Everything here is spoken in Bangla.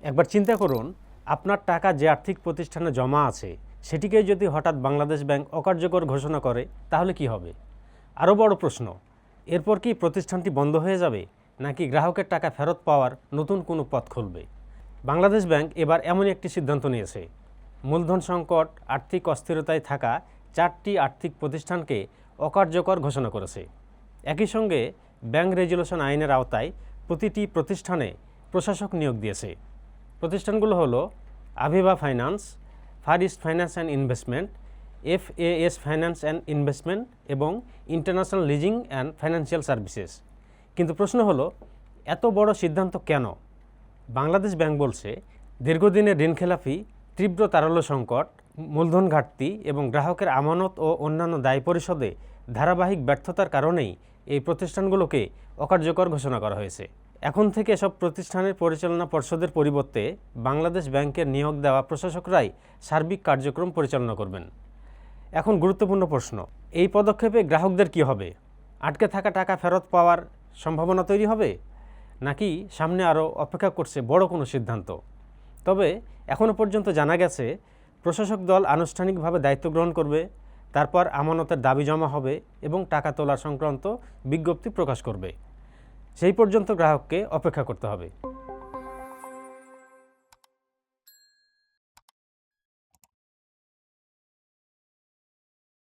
একবার চিন্তা করুন, আপনার টাকা যে আর্থিক প্রতিষ্ঠানে জমা আছে সেটিকে যদি হঠাৎ বাংলাদেশ ব্যাংক অকার্যকর ঘোষণা করে তাহলে কি হবে? আরও বড় প্রশ্ন, এরপর কি প্রতিষ্ঠানটি বন্ধ হয়ে যাবে, নাকি গ্রাহকের টাকা ফেরত পাওয়ার নতুন কোনো পথ খুলবে? বাংলাদেশ ব্যাংক এবার এমনই একটি সিদ্ধান্ত নিয়েছে। মূলধন সংকট, আর্থিক অস্থিরতায় থাকা 4টি আর্থিক প্রতিষ্ঠানকে অকার্যকর ঘোষণা করেছে। একই সঙ্গে ব্যাংক রেজুলেশন আইনের আওতায় প্রতিটি প্রতিষ্ঠানে প্রশাসক নিয়োগ দিয়েছে। প্রতিষ্ঠানগুলো হলো Aviva Finance, Far East Finance and Investment, FAS Finance and Investment এবং International Leasing and Financial Services. কিন্তু প্রশ্ন হলো, এত বড় সিদ্ধান্ত কেন? বাংলাদেশ ব্যাংক বলছে, দীর্ঘদিনের ঋণখেলাপি, তীব্র তারল্য সংকট, মূলধন ঘাটতি এবং গ্রাহকের আমানত ও অন্যান্য দায় পরিশোধে ধারাবাহিক ব্যর্থতার কারণেই এই প্রতিষ্ঠানগুলোকে অকার্যকর ঘোষণা করা হয়েছে। এখন থেকে এসব প্রতিষ্ঠানের পরিচালনা পর্ষদের পরিবর্তে বাংলাদেশ ব্যাংকের নিয়োগ দেওয়া প্রশাসকরাই সার্বিক কার্যক্রম পরিচালনা করবেন। এখন গুরুত্বপূর্ণ প্রশ্ন, এই পদক্ষেপে গ্রাহকদের কি হবে? আটকে থাকা টাকা ফেরত পাওয়ার সম্ভাবনা তৈরি হবে, নাকি সামনে আরও অপেক্ষা করছে বড় কোনো সিদ্ধান্ত? তবে এখনও পর্যন্ত জানা গেছে, প্রশাসক দল আনুষ্ঠানিকভাবে দায়িত্ব গ্রহণ করবে, তারপর আমানতের দাবি জমা হবে এবং টাকা তোলার সংক্রান্ত বিজ্ঞপ্তি প্রকাশ করবে। সেই পর্যন্ত গ্রাহককে অপেক্ষা করতে হবে।